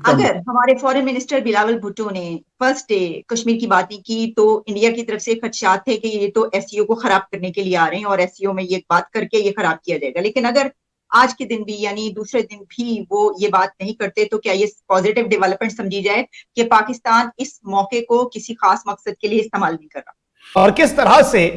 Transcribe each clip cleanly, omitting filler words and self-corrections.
अगर हमारे foreign minister Bilawal Bhutto ने फर्स्ट डे कश्मीर की बात नहीं की तो इंडिया की तरफ से खदशात थे कि ये तो एससीओ को खराब करने के लिए आ रहे हैं और एससीओ में ये बात करके ये खराब किया जाएगा। लेकिन अगर आज के दिन भी यानी दूसरे दिन भी वो ये बात नहीं करते तो क्या ये पॉजिटिव डेवलपमेंट समझी जाए कि पाकिस्तान इस मौके को किसी खास मकसद के लिए इस्तेमाल नहीं कर रहा। और किस तरह से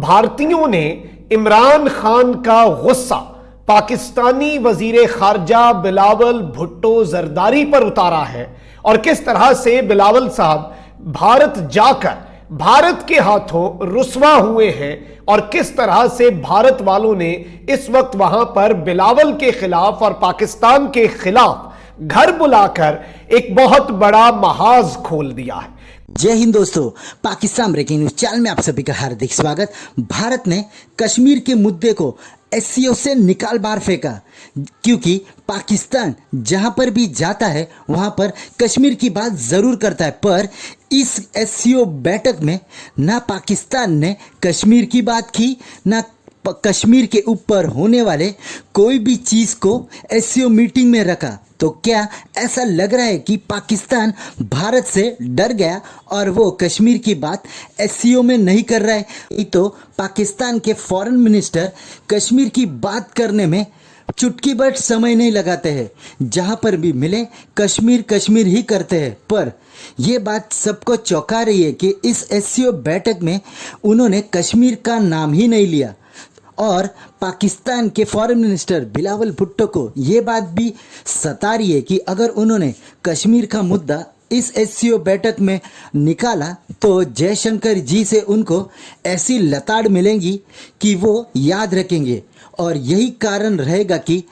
भारतीयों ने इमरान खान का गुस्सा पाकिस्तानी वजीर खारजा बिलावल भुट्टो जरदारी पर उतारा है और किस तरह से बिलावल साहब भारत जाकर भारत के हाथों रुस्वा हुए हैं और किस तरह से भारत वालों ने इस वक्त वहां पर बिलावल के खिलाफ और पाकिस्तान के खिलाफ घर बुलाकर एक बहुत बड़ा महाज खोल दिया है। जय हिंद दोस्तों, पाकिस्तान ब्रेकिंग न्यूज चैनल में आप सभी का हार्दिक स्वागत। भारत ने कश्मीर के मुद्दे को एससीओ से निकाल बाहर फेंका क्योंकि पाकिस्तान जहां पर भी जाता है वहां पर कश्मीर की बात जरूर करता है, पर इस एससीओ बैठक में ना पाकिस्तान ने कश्मीर की बात की ना कश्मीर के ऊपर होने वाले कोई भी चीज़ को एससीओ मीटिंग में रखा। तो क्या ऐसा लग रहा है कि पाकिस्तान भारत से डर गया और वो कश्मीर की बात एससीओ में नहीं कर रहा है? तो पाकिस्तान के फॉरेन मिनिस्टर कश्मीर की बात करने में चुटकी भर समय नहीं लगाते हैं, जहां पर भी मिले कश्मीर कश्मीर ही करते हैं। पर यह बात सबको चौंका रही है कि इस एससीओ बैठक में उन्होंने कश्मीर का नाम ही नहीं लिया और पाकिस्तान के फॉरेन मिनिस्टर बिलावल भुट्टो को ये बात भी सता रही है कि अगर उन्होंने कश्मीर का मुद्दा इस एससीओ बैठक में निकाला तो जयशंकर जी से उनको ऐसी लताड़ मिलेंगी कि वो याद रखेंगे। और यही कारण रहेगा कि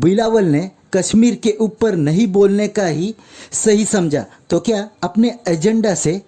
बिलावल ने कश्मीर के ऊपर नहीं बोलने का ही सही समझा। तो क्या अपने एजेंडा से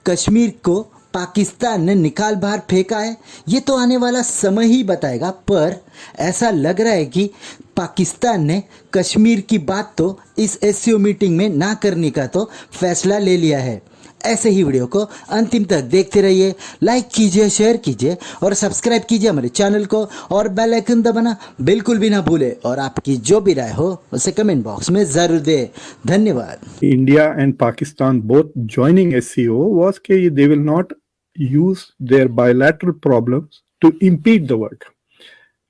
कश्मीर को पाकिस्तान ने निकाल बाहर फेंका है? ये तो आने वाला समय ही बताएगा, पर ऐसा लग रहा है कि पाकिस्तान ने कश्मीर की बात तो इस एससीओ मीटिंग में ना करने का तो फैसला ले लिया है। ऐसे ही वीडियो को अंतिम तक देखते रहिए, लाइक कीजिए, शेयर कीजिए और सब्सक्राइब कीजिए हमारे चैनल को और बेल आइकन दबाना बिल्कुल भी ना भूले। और आपकी जो भी राय हो उसे कमेंट बॉक्स में जरूर दे। धन्यवाद। India and Pakistan both joining SCO was that they will not use their bilateral problems to impede the work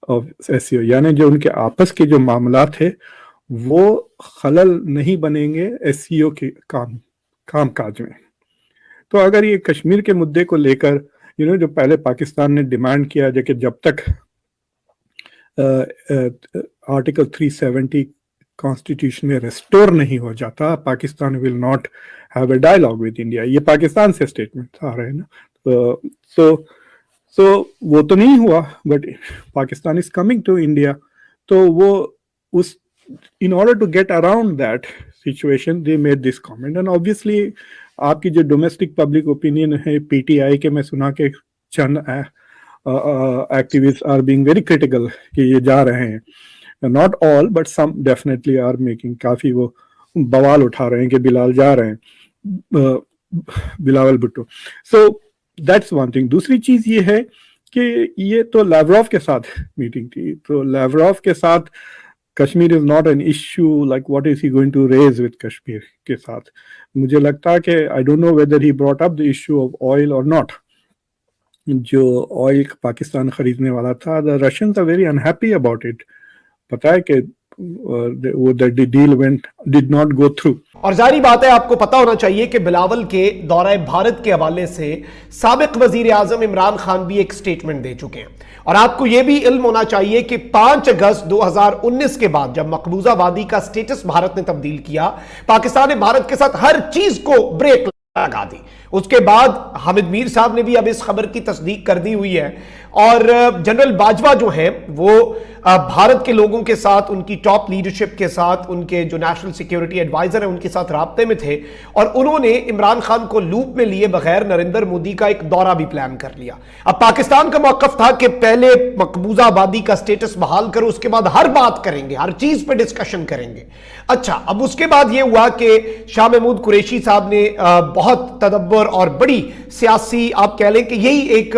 of SCO। यानी जो उनके आपस के जो मामला थे वो खलल नहीं बनेंगे SCO के काम काज में। तो अगर ये कश्मीर के मुद्दे को लेकर जो पहले पाकिस्तान ने डिमांड किया कि जब तक आर्टिकल 370 कॉन्स्टिट्यूशन में रेस्टोर नहीं हो जाता Pakistan will not have a dialogue with India, ये पाकिस्तान से स्टेटमेंट आ रहे हैं ना। तो वो तो नहीं हुआ, but Pakistan is coming to India. तो वो उस in order to get around that situation they made this comment. And obviously आपकी जो डोमेस्टिक पब्लिक ओपिनियन है पीटीआई के, मैं सुना के चंद activist are being very critical कि ये जा रहे हैं, not all but some definitely are making, काफी वो बवाल उठा रहे हैं कि बिलाल जा रहे हैं, Bilawal Bhutto. So that's one thing. दूसरी चीज ये है कि ये तो लावरोव के साथ मीटिंग थी, तो लावरोव के साथ Kashmir is not an issue, like what is he going to raise with Kashmir के साथ। मुझे लगता है कि I don't know whether he brought up the issue of oil और नॉट। जो ऑयल पाकिस्तान खरीदने वाला था, the Russians are very unhappy about it. पता है कि वो deal did not go through. और जारी बात है, आपको पता होना चाहिए कि बिलावल के दौरे भारत के हवाले से साबिक वजीर आजम इमरान खान भी एक स्टेटमेंट दे चुके हैं। और आपको यह भी इल्म होना चाहिए कि 5 अगस्त 2019 के बाद जब मकबूजा वादी का स्टेटस भारत ने तब्दील किया, पाकिस्तान ने भारत के साथ हर चीज को ब्रेक लगा दी। उसके बाद हामिद मीर साहब ने भी अब इस खबर की तस्दीक कर दी हुई है और जनरल बाजवा जो हैं वो भारत के लोगों के साथ, उनकी टॉप लीडरशिप के साथ, उनके जो नेशनल सिक्योरिटी एडवाइजर हैं उनके साथ राब्ते में थे और उन्होंने इमरान खान को लूप में लिए बगैर नरेंद्र मोदी का एक दौरा भी प्लान कर लिया। अब पाकिस्तान का मौकफ था कि पहले मकबूजा आबादी का स्टेटस बहाल करो, उसके बाद हर बात करेंगे, हर चीज पे डिस्कशन करेंगे। अच्छा, अब उसके बाद यह हुआ कि शाह महमूद कुरैशी साहब ने बहुत तदब्बर और बड़ी सियासी, आप कह लें कि यही एक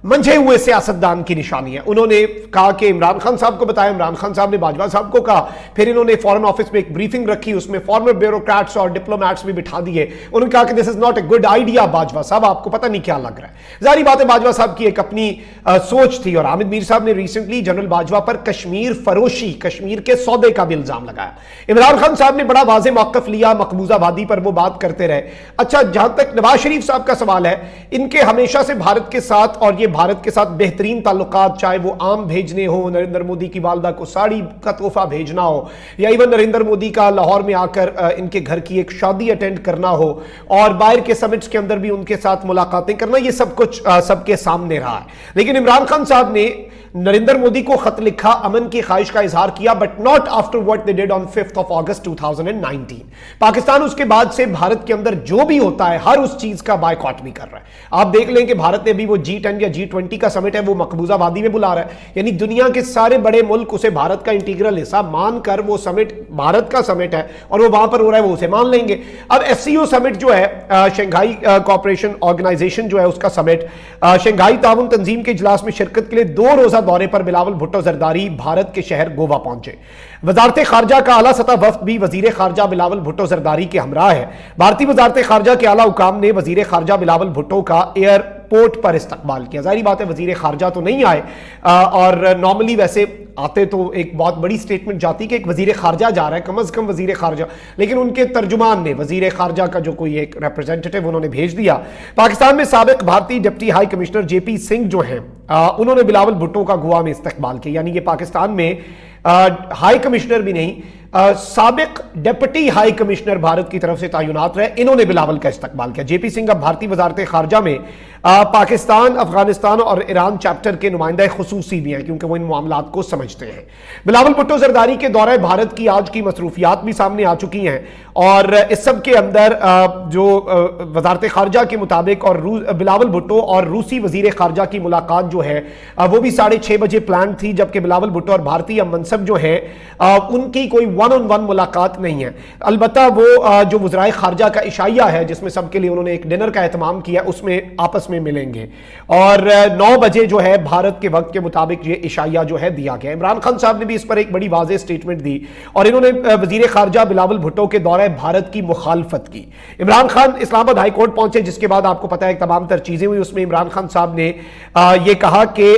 मंझे हुए सियासतदान की निशानी है। उन्होंने कहा कि इमरान खान साहब को बताया, इमरान खान साहब ने बाजवा साहब को कहा, फिर इन्होंने फॉरेन ऑफिस में एक ब्रीफिंग रखी, उसमें फॉर्मर ब्यूरोक्रेट्स और डिप्लोमैट्स भी बिठा दिए। उन्होंने कहा कि this is not a good idea Bajwa साहब, आपको पता नहीं क्या लग रहा है। जारी बात है बाजवा साहब की एक अपनी सोच थी। और हामिद मीर साहब ने रिसेंटली जनरल बाजवा पर कश्मीर फरोशी, कश्मीर के सौदे का भी इल्जाम लगाया। इमरान खान साहब ने बड़ा वाज़ेह मौक़िफ़ लिया, मकबूजा वादी पर वो बात करते रहे। अच्छा, जहां तक नवाज शरीफ साहब का सवाल है, इनके हमेशा से भारत के साथ, और ये भारत के साथ बेहतरीन ताल्लुकात, चाहे वो आम भेजने हो, नरेंद्र मोदी की वालदा को साड़ी का तोहफा भेजना हो, या इवन नरेंद्र मोदी का लाहौर में आकर इनके घर की एक शादी अटेंड करना हो, और बाहर के समिट्स के अंदर भी उनके साथ मुलाकातें करना, ये सब कुछ सबके सामने रहा है। लेकिन इमरान खान साहब ने नरेंद्र मोदी को खत लिखा, अमन की ख्वाहिश का इजहार किया, but not after what they did on 5 अगस्त 2019। पाकिस्तान उसके बाद से भारत के अंदर जो भी होता है हर उस चीज का बायकॉट भी कर रहा है। आप देख लें कि भारत ने भी वो G10 या G20 का समिट है वो मकबूजा वादी में बुला रहा है, यानी दुनिया के सारे बड़े मुल्क उसे भारत का इंटीग्रल हिस्सा मानकर वो समिट भारत का समिट है और वो वहां पर हो रहा है, वो उसे मान लेंगे। अब SCO समिट जो है, शंघाई कोऑपरेशन ऑर्गेनाइजेशन जो है उसका समिट, शंघाई ताउन तंजीम के इजलास में शिरकत के लिए 2 रोजा दौरे पर बिलावल भुट्टो जरदारी भारत के शहर गोवा पहुंचे। वजारत खारजा का आला सतह वफ्द भी वजीर खारजा बिलावल भुट्टो जरदारी के हमरा है। भारतीय वजारत खारजा के आला हुकाम ने वजीर खारजा बिलावल भुट्टो का एयरपोर्ट पर इस्तकबाल किया। जाहिर बात है वजीर खारजा तो नहीं आए, और नॉर्मली वैसे आते तो एक बहुत बड़ी स्टेटमेंट जाती कि एक वजीर खारजा जा रहा है, कम अज कम वजीर खारजा, लेकिन उनके तर्जुमान ने वजीर खारजा का जो कोई एक रिप्रेजेंटेटिव उन्होंने भेज दिया। पाकिस्तान में साबिक भारतीय deputy high commissioner JP Singh जो हैं, उन्होंने बिलावल भुट्टो का गोवा में इस्तकबाल किया। यानी कि पाकिस्तान में हाई कमिश्नर भी नहीं, साबिक डिप्टी हाई कमिश्नर भारत की तरफ से तैनात रहे, इन्होंने बिलावल का इस्तकबाल किया। JP सिंह अब भारतीय वजारत खारजा में पाकिस्तान, अफगानिस्तान और ईरान चैप्टर के नुमाइंदा खुसूसी भी हैं, क्योंकि वो इन मामलात को समझते हैं। बिलावल भुट्टो जरदारी के दौरे भारत की आज की मसरूफियात भी सामने आ चुकी हैं, और इस सब के अंदर जो वजारत खारजा के मुताबिक और बिलावल भुट्टो और रूसी वजीर खारजा की मुलाकात जो है वो भी 6:30 बजे प्लान थी, जबकि बिलावल भुट्टो और भारतीय मनसब जो है उनकी कोई 1-on-1 मुलाकात नहीं है। अलबत्ता वो जो वज़राए खारजा का इशाइया है, जिसमें सबके लिए उन्होंने एक डिनर का एहतमाम किया, उसमें आपस में मिलेंगे, और 9 बजे जो है भारत के वक्त के मुताबिक ये इशाइया जो है दिया गया। इमरान खान साहब ने भी इस पर एक बड़ी वाज़ेह स्टेटमेंट दी, और इन्होंने वजीर खारजा बिलावल भुट्टो के दौरे भारत की मुखालफत की। इमरान खान इस्लामाबाद हाई कोर्ट पहुंचे, जिसके बाद आपको पता है तमाम तर चीजें हुई। उसमें इमरान खान साहब ने ये कहा कि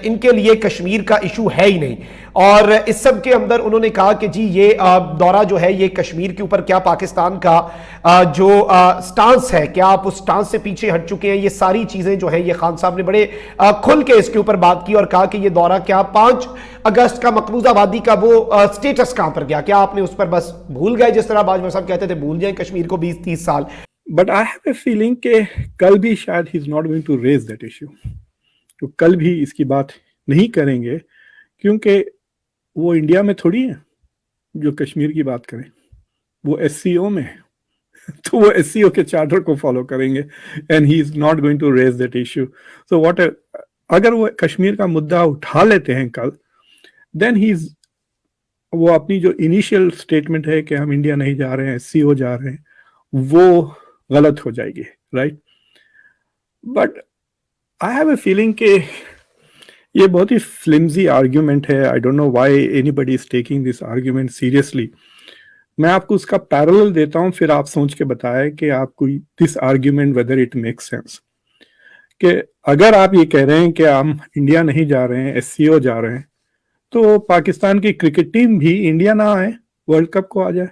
इनके लिए कश्मीर का इशू है ही नहीं, और इस सब के अंदर उन्होंने कहा कि जी ये दौरा जो है ये कश्मीर के ऊपर क्या पाकिस्तान का जो स्टांस है, क्या आप उस स्टांस से पीछे हट चुके हैं, ये सारी चीजें जो है ये खान साहब ने बड़े खुल के इसके ऊपर बात की, और कहा कि ये दौरा क्या 5 अगस्त का मकबूजा वादी का वो स्टेटस कहां पर गया, क्या आपने उस पर बस भूल गए, जिस तरह बाजवा साहब कहते थे भूल जाए कश्मीर को 20-30 साल। But I have a feeling कि कल भी शायद he is not going to raise that issue, तो कल भी इसकी बात नहीं करेंगे, क्योंकि वो इंडिया में थोड़ी है जो कश्मीर की बात करें, वो SCO में है, तो वो SCO के चार्टर को फॉलो करेंगे, and he is not going to raise that issue. So what अगर वो कश्मीर का मुद्दा उठा लेते हैं कल, देन ही इज, वो अपनी जो इनिशियल स्टेटमेंट है कि हम इंडिया नहीं जा रहे हैं, SCO जा रहे हैं, वो गलत हो जाएगी, right. But I have a feeling कि ये बहुत ही फ्लिम्जी आर्ग्यूमेंट है। आई don't know why anybody is taking this argument seriously. मैं आपको उसका पैरेलल देता हूं, फिर आप सोच के बताएं कि आपको this argument whether it makes sense. कि अगर आप ये कह रहे हैं कि हम इंडिया नहीं जा रहे हैं, SCO जा रहे हैं, तो पाकिस्तान की क्रिकेट टीम भी इंडिया ना आए, वर्ल्ड कप को आ जाए।